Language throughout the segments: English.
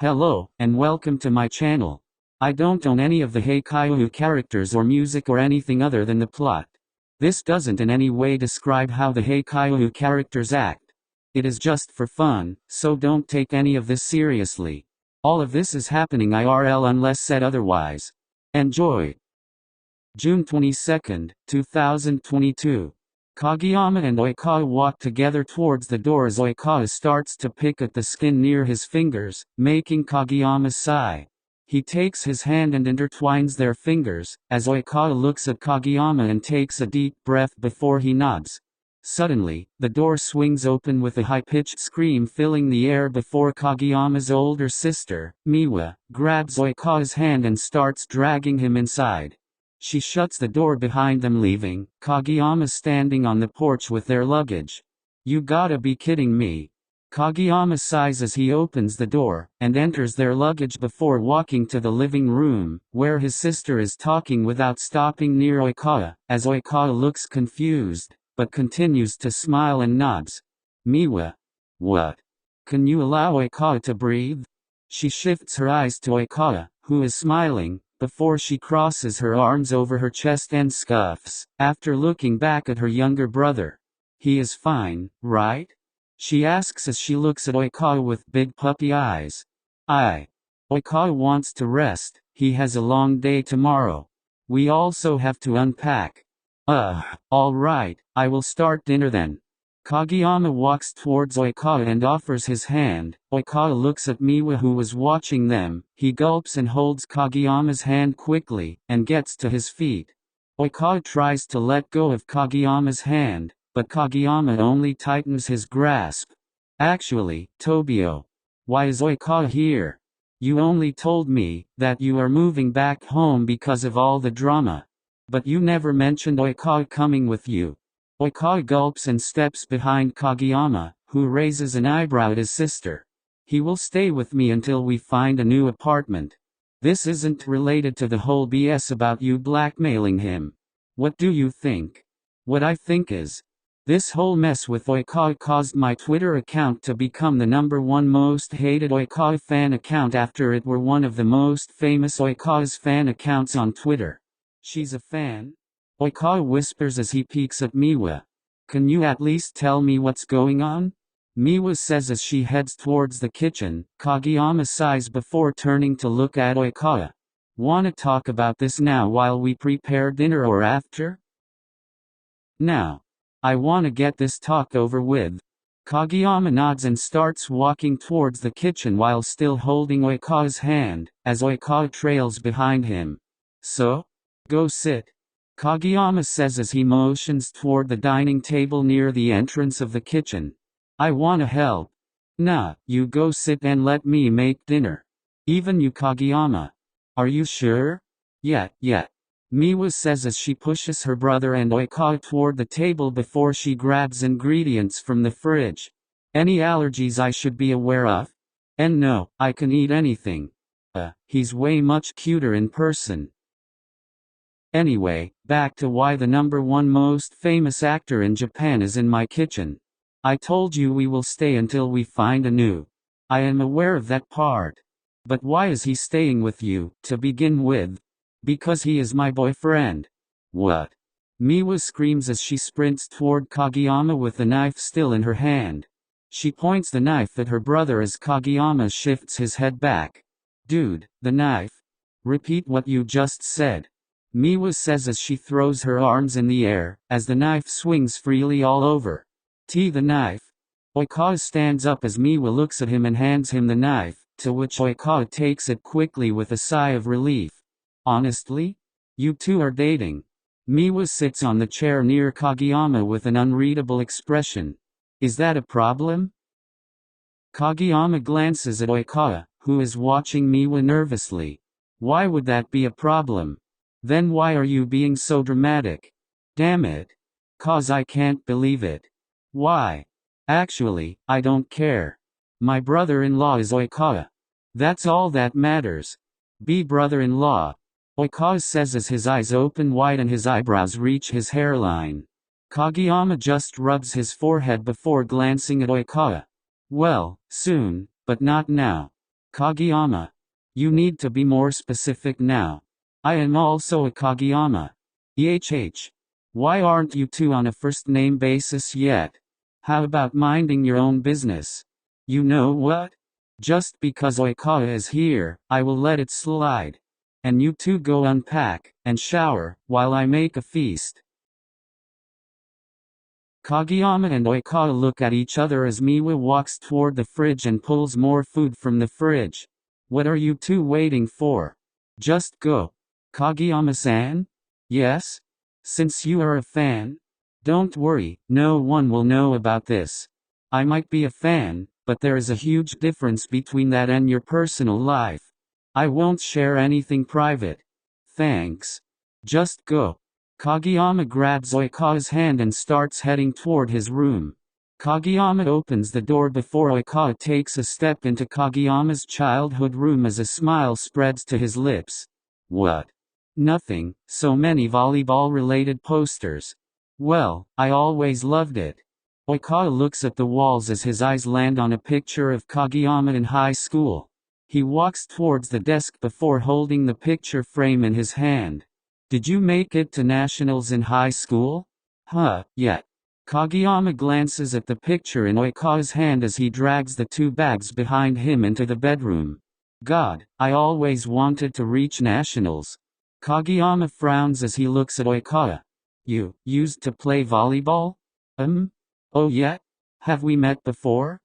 Hello, and welcome to my channel. I don't own any of the Haikyuu characters or music or anything other than the plot. This doesn't in any way describe how the Haikyuu characters act. It is just for fun, so don't take any of this seriously. All of this is happening IRL unless said otherwise. Enjoy. June 22, 2022. Kageyama and Oikawa walk together towards the door as Oikawa starts to pick at the skin near his fingers, making Kageyama sigh. He takes his hand and intertwines their fingers, as Oikawa looks at Kageyama and takes a deep breath before he nods. Suddenly, the door swings open with a high-pitched scream filling the air before Kageyama's older sister, Miwa, grabs Oikawa's hand and starts dragging him inside. She shuts the door behind them, leaving Kageyama standing on the porch with their luggage. "You gotta be kidding me." Kageyama sighs as he opens the door, and enters their luggage before walking to the living room, where his sister is talking without stopping near Oikawa, as Oikawa looks confused, but continues to smile and nods. "Miwa. What? Can you allow Oikawa to breathe?" She shifts her eyes to Oikawa, who is smiling, before she crosses her arms over her chest and scuffs, after looking back at her younger brother. "He is fine, right?" she asks as she looks at Oikawa with big puppy eyes. Oikawa wants to rest, he has a long day tomorrow. "We also have to unpack." Alright, I will start dinner then." Kageyama walks towards Oikawa and offers his hand. Oikawa looks at Miwa, who was watching them. He gulps and holds Kageyama's hand quickly, and gets to his feet. Oikawa tries to let go of Kageyama's hand, but Kageyama only tightens his grasp. "Actually, Tobio. Why is Oikawa here? You only told me that you are moving back home because of all the drama. But you never mentioned Oikawa coming with you." Oikawa gulps and steps behind Kageyama, who raises an eyebrow at his sister. "He will stay with me until we find a new apartment. This isn't related to the whole BS about you blackmailing him. What do you think?" "What I think is, this whole mess with Oikawa caused my Twitter account to become the #1 most hated Oikawa fan account after it were one of the most famous Oikawa's fan accounts on Twitter." "She's a fan?" Oikawa whispers as he peeks at Miwa. "Can you at least tell me what's going on?" Miwa says as she heads towards the kitchen. Kageyama sighs before turning to look at Oikawa. "Wanna talk about this now while we prepare dinner or after?" "Now. I wanna get this talk over with." Kageyama nods and starts walking towards the kitchen while still holding Oikawa's hand, as Oikawa trails behind him. "So? Go sit," Kageyama says as he motions toward the dining table near the entrance of the kitchen. "I wanna help." "Nah, you go sit and let me make dinner." "Even you, Kageyama." "Are you sure?" Yeah. Miwa says as she pushes her brother and Oikawa toward the table before she grabs ingredients from the fridge. "Any allergies I should be aware of?" "And no, I can eat anything." He's way much cuter in person." Anyway, back to why the #1 most famous actor in Japan is in my kitchen. I told you we will stay until we find a new. I am aware of that part. But why is he staying with you, to begin with? Because he is my boyfriend. What? Miwa screams as she sprints toward Kageyama with the knife still in her hand. She points the knife at her brother as Kageyama shifts his head back. "Dude, the knife? Repeat what you just said." Miwa says as she throws her arms in the air, as the knife swings freely all over. The knife?" Oikawa stands up as Miwa looks at him and hands him the knife, to which Oikawa takes it quickly with a sigh of relief. "Honestly? You two are dating?" Miwa sits on the chair near Kageyama with an unreadable expression. "Is that a problem?" Kageyama glances at Oikawa, who is watching Miwa nervously. "Why would that be a problem? Then why are you being so dramatic?" "Damn it. 'Cause I can't believe it." "Why?" "Actually, I don't care. My brother-in-law is Oikawa. That's all that matters." "Be brother-in-law," Oikawa says as his eyes open wide and his eyebrows reach his hairline. Kageyama just rubs his forehead before glancing at Oikawa. "Well, soon, but not now." Kageyama. You need to be more specific now. I am also a Kageyama. EHH. Why aren't you two on a first-name basis yet? How about minding your own business? You know what? Just because Oikawa is here, I will let it slide. And you two go unpack and shower while I make a feast. Kageyama and Oikawa look at each other as Miwa walks toward the fridge and pulls more food from the fridge. What are you two waiting for? Just go. Kageyama-san? Yes? Since you are a fan? Don't worry, no one will know about this. I might be a fan, but there is a huge difference between that and your personal life. I won't share anything private. Thanks. Just go. Kageyama grabs Oikawa's hand and starts heading toward his room. Kageyama opens the door before Oikawa takes a step into Kageyama's childhood room as a smile spreads to his lips. What? Nothing, so many volleyball-related posters. Well, I always loved it. Oikawa looks at the walls as his eyes land on a picture of Kageyama in high school. He walks towards the desk before holding the picture frame in his hand. Did you make it to nationals in high school? Yeah. Kageyama glances at the picture in Oikawa's hand as he drags the two bags behind him into the bedroom. God, I always wanted to reach nationals. Kageyama frowns as he looks at Oikawa. You used to play volleyball? Oh yeah? Have we met before?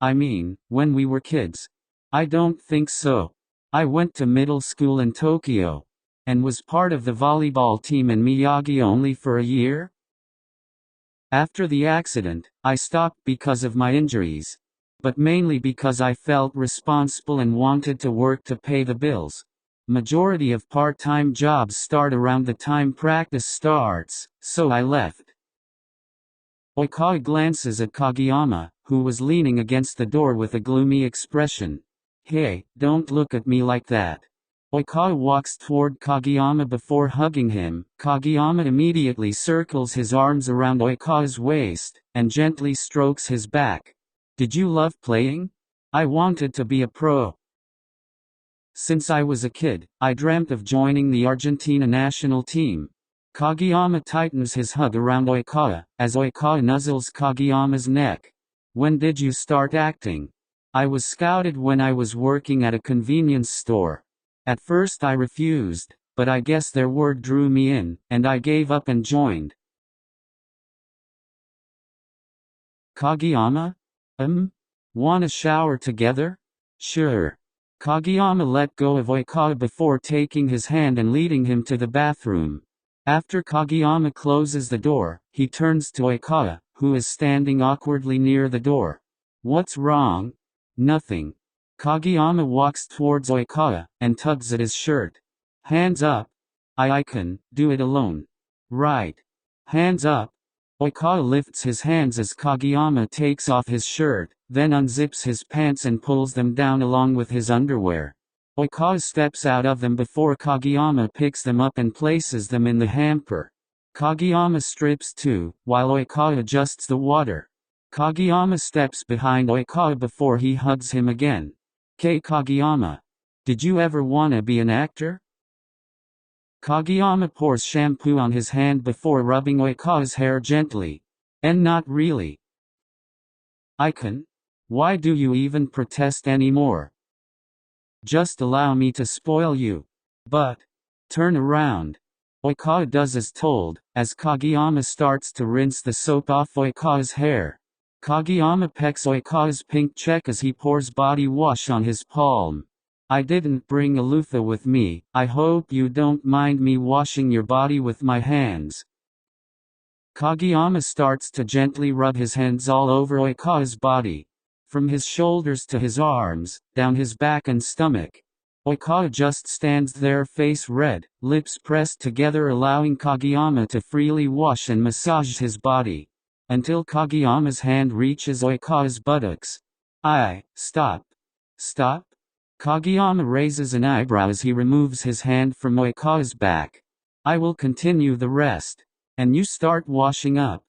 I mean, when we were kids. I don't think so. I went to middle school in Tokyo, and was part of the volleyball team in Miyagi only for a year. After the accident, I stopped because of my injuries. But mainly because I felt responsible and wanted to work to pay the bills. Majority of part-time jobs start around the time practice starts, so I left. Oikawa glances at Kageyama, who was leaning against the door with a gloomy expression. Hey, don't look at me like that. Oikawa walks toward Kageyama before hugging him. Kageyama immediately circles his arms around Oikawa's waist, and gently strokes his back. Did you love playing? I wanted to be a pro. Since I was a kid, I dreamt of joining the Argentina national team. Kageyama tightens his hug around Oikawa, as Oikawa nuzzles Kageyama's neck. When did you start acting? I was scouted when I was working at a convenience store. At first I refused, but I guess their word drew me in, and I gave up and joined. Kageyama? Wanna shower together? Sure. Kageyama let go of Oikawa before taking his hand and leading him to the bathroom. After Kageyama closes the door, he turns to Oikawa, who is standing awkwardly near the door. What's wrong? Nothing. Kageyama walks towards Oikawa, and tugs at his shirt. Hands up. I can do it alone. Right. Hands up. Oikawa lifts his hands as Kageyama takes off his shirt, then unzips his pants and pulls them down along with his underwear. Oikawa steps out of them before Kageyama picks them up and places them in the hamper. Kageyama strips too, while Oikawa adjusts the water. Kageyama steps behind Oikawa before he hugs him again. Kageyama. Did you ever wanna be an actor? Kageyama pours shampoo on his hand before rubbing Oikawa's hair gently. And not really. I can. Why do you even protest anymore? Just allow me to spoil you. But. Turn around. Oikawa does as told, as Kageyama starts to rinse the soap off Oikawa's hair. Kageyama pecks Oikawa's pink cheek as he pours body wash on his palm. I didn't bring a loofah with me. I hope you don't mind me washing your body with my hands. Kageyama starts to gently rub his hands all over Oikawa's body. From his shoulders to his arms, down his back and stomach. Oikawa just stands there face red, lips pressed together allowing Kageyama to freely wash and massage his body. Until Kageyama's hand reaches Oikawa's buttocks. Stop. Stop? Kageyama raises an eyebrow as he removes his hand from Oikawa's back. I will continue the rest. And you start washing up.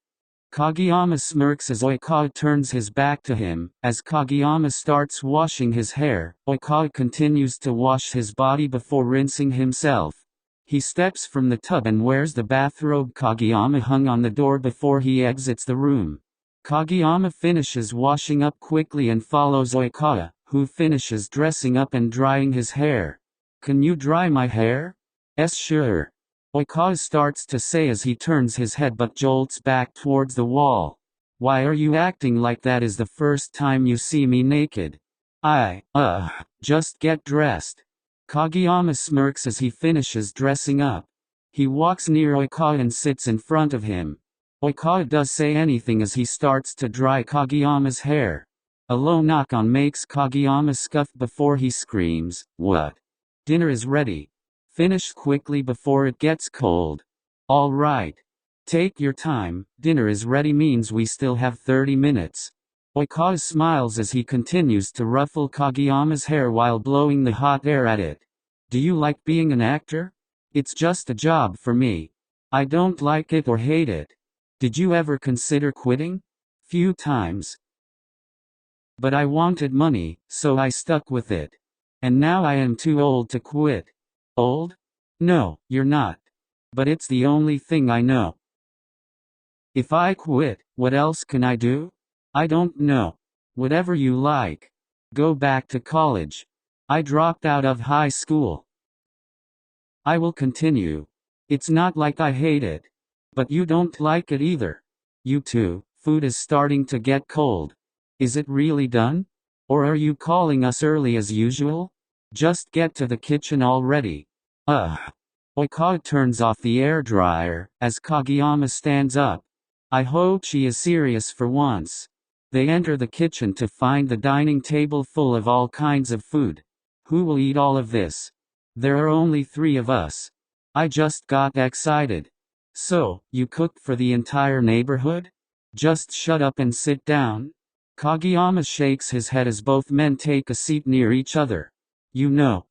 Kageyama smirks as Oikawa turns his back to him. As Kageyama starts washing his hair, Oikawa continues to wash his body before rinsing himself. He steps from the tub and wears the bathrobe Kageyama hung on the door before he exits the room. Kageyama finishes washing up quickly and follows Oikawa, who finishes dressing up and drying his hair. "Can you dry my hair?" "Yes, sure." Oikawa starts to say as he turns his head but jolts back towards the wall. "Why are you acting like that? Is the first time you see me naked?" Just get dressed." Kageyama smirks as he finishes dressing up. He walks near Oikawa and sits in front of him. Oikawa does say anything as he starts to dry Kageyama's hair. A low knock-on makes Kageyama scoff before he screams, "What?" "Dinner is ready. Finish quickly before it gets cold." "All right. Take your time, dinner is ready means we still have 30 minutes. Oikawa smiles as he continues to ruffle Kageyama's hair while blowing the hot air at it. "Do you like being an actor?" "It's just a job for me. I don't like it or hate it." "Did you ever consider quitting?" "Few times. But I wanted money, so I stuck with it. And now I am too old to quit." "Old? No, you're not. But it's the only thing I know. If I quit, what else can I do?" "I don't know. Whatever you like. Go back to college." "I dropped out of high school." "I will continue. It's not like I hate it. But you don't like it either." "You too." "Food is starting to get cold." "Is it really done? Or are you calling us early as usual? Just get to the kitchen already." Oikawa turns off the air dryer, as Kageyama stands up. "I hope she is serious for once." They enter the kitchen to find the dining table full of all kinds of food. "Who will eat all of this?" "There are only 3 of us." I just got excited. "So, you cooked for the entire neighborhood?" "Just shut up and sit down." Kageyama shakes his head as both men take a seat near each other.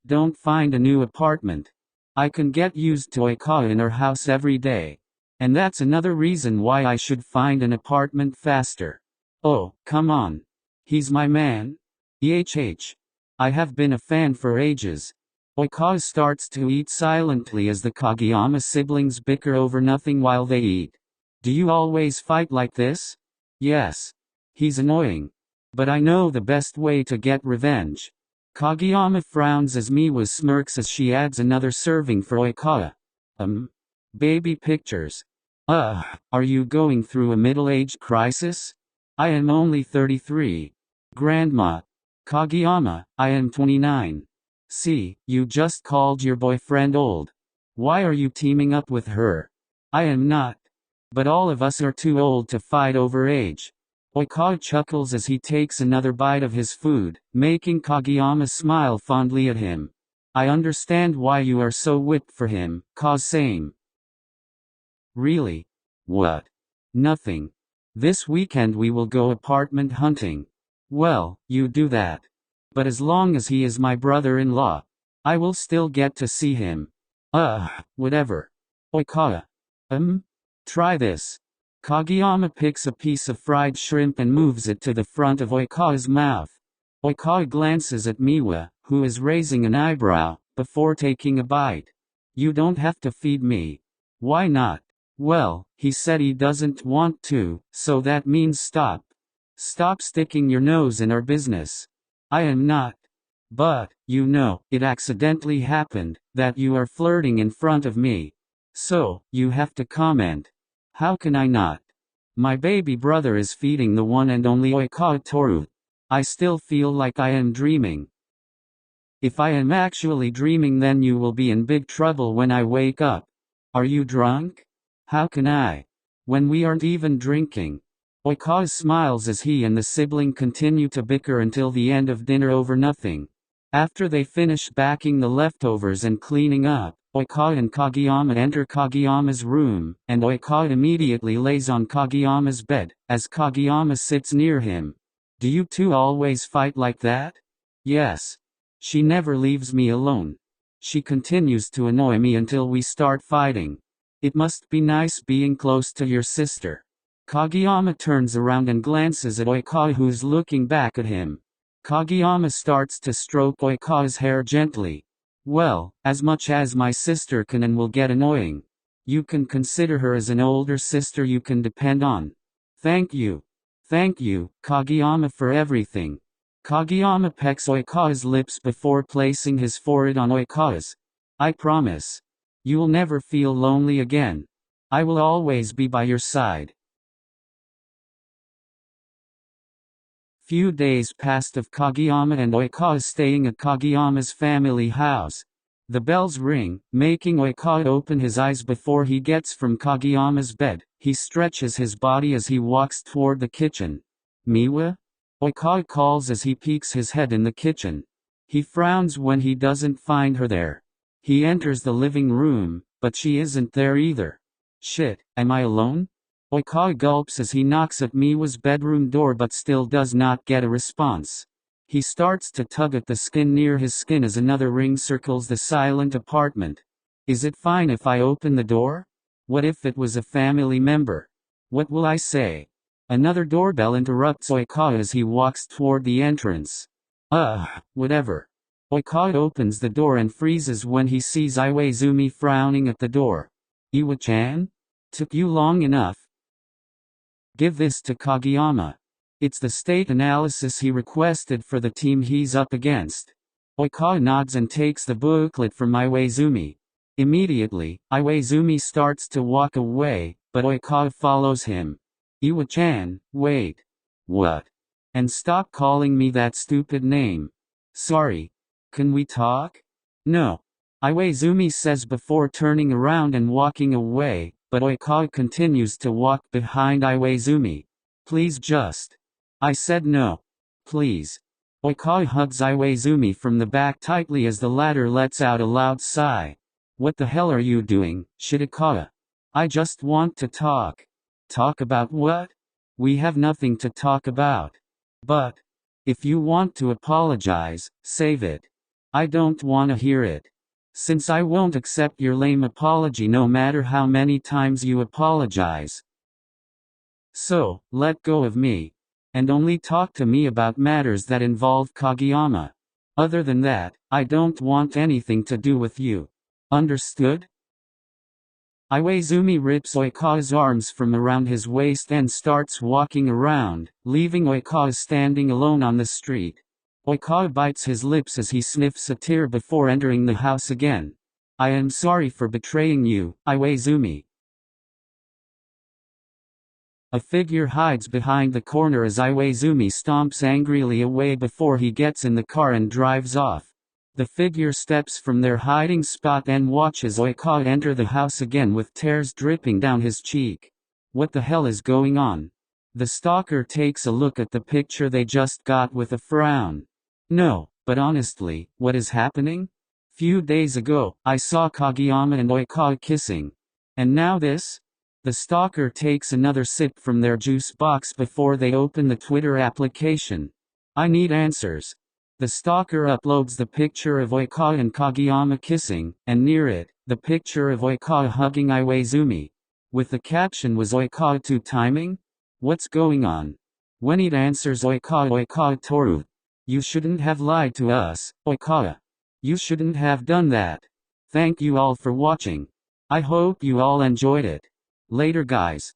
Don't find a new apartment. I can get used to Oikawa in her house every day. And that's another reason why I should find an apartment faster. "Oh, come on. He's my man." I have been a fan for ages." Oikawa starts to eat silently as the Kageyama siblings bicker over nothing while they eat. "Do you always fight like this?" "Yes. He's annoying. But I know the best way to get revenge." Kageyama frowns as Miwa smirks as she adds another serving for Oikawa. Baby pictures. Are you going through a middle-age crisis?" "I am only 33. Grandma." "Kageyama, I am 29. See, you just called your boyfriend old. Why are you teaming up with her?" "I am not. But all of us are too old to fight over age." Oikawa chuckles as he takes another bite of his food, making Kageyama smile fondly at him. "I understand why you are so whipped for him, cause same." "Really? What?" "Nothing. This weekend we will go apartment hunting." "Well, you do that. But as long as he is my brother-in-law, I will still get to see him." Whatever." "Oikawa. Try this." Kageyama picks a piece of fried shrimp and moves it to the front of Oikawa's mouth. Oikawa glances at Miwa, who is raising an eyebrow, before taking a bite. "You don't have to feed me." "Why not?" "Well, he said he doesn't want to, so that means stop. Stop sticking your nose in our business." "I am not. But, it accidentally happened, that you are flirting in front of me. So, you have to comment." "How can I not? My baby brother is feeding the one and only Oikawa Toru. I still feel like I am dreaming." "If I am actually dreaming then you will be in big trouble when I wake up." "Are you drunk?" "How can I? When we aren't even drinking." Oikawa smiles as he and the sibling continue to bicker until the end of dinner over nothing. After they finish backing the leftovers and cleaning up, Oikawa and Kageyama enter Kageyama's room, and Oikawa immediately lays on Kageyama's bed, as Kageyama sits near him. "Do you two always fight like that?" "Yes. She never leaves me alone. She continues to annoy me until we start fighting. It must be nice being close to your sister." Kageyama turns around and glances at Oikawa, who's looking back at him. Kageyama starts to stroke Oikawa's hair gently. Well, as much as my sister can and will get annoying. You can consider her as an older sister you can depend on. Thank you. Thank you, Kageyama, for everything. Kageyama pecks Oikawa's lips before placing his forehead on Oikawa's. I promise. You'll never feel lonely again. I will always be by your side. Few days passed of Kageyama and Oikawa staying at Kageyama's family house. The bells ring, making Oikawa open his eyes before he gets from Kageyama's bed. He stretches his body as he walks toward the kitchen. Miwa? Oikawa calls as he peeks his head in the kitchen. He frowns when he doesn't find her there. He enters the living room, but she isn't there either. Shit, am I alone? Oikawa gulps as he knocks at Miwa's bedroom door but still does not get a response. He starts to tug at the skin near his skin as another ring circles the silent apartment. Is it fine if I open the door? What if it was a family member? What will I say? Another doorbell interrupts Oikawa as he walks toward the entrance. Whatever. Oikawa opens the door and freezes when he sees Iwaizumi frowning at the door. Iwa-chan? Took you long enough. Give this to Kageyama. It's the state analysis he requested for the team he's up against. Oikawa nods and takes the booklet from Iwaizumi. Immediately, Iwaizumi starts to walk away, but Oikawa follows him. Iwa-chan, wait. What? And stop calling me that stupid name. Sorry. Can we talk? No. Iwaizumi says before turning around and walking away, but Oikawa continues to walk behind Iwaizumi. Please just. I said no. Please. Oikawa hugs Iwaizumi from the back tightly as the latter lets out a loud sigh. What the hell are you doing, Shitakawa? I just want to talk. Talk about what? We have nothing to talk about. But, if you want to apologize, save it. I don't want to hear it. Since I won't accept your lame apology no matter how many times you apologize. So, let go of me. And only talk to me about matters that involve Kageyama. Other than that, I don't want anything to do with you. Understood? Iwaizumi rips Oikawa's arms from around his waist and starts walking around, leaving Oikawa standing alone on the street. Oikawa bites his lips as he sniffs a tear before entering the house again. I am sorry for betraying you, Iwaizumi. A figure hides behind the corner as Iwaizumi stomps angrily away before he gets in the car and drives off. The figure steps from their hiding spot and watches Oikawa enter the house again with tears dripping down his cheek. What the hell is going on? The stalker takes a look at the picture they just got with a frown. No, but honestly, what is happening? Few days ago, I saw Kageyama and Oikawa kissing. And now this? The stalker takes another sip from their juice box before they open the Twitter application. I need answers. The stalker uploads the picture of Oikawa and Kageyama kissing, and near it, the picture of Oikawa hugging Iwaizumi. With the caption, was Oikawa too timing? What's going on? When it answers Oikawa Toru. You shouldn't have lied to us, Oikawa. You shouldn't have done that. Thank you all for watching. I hope you all enjoyed it. Later guys.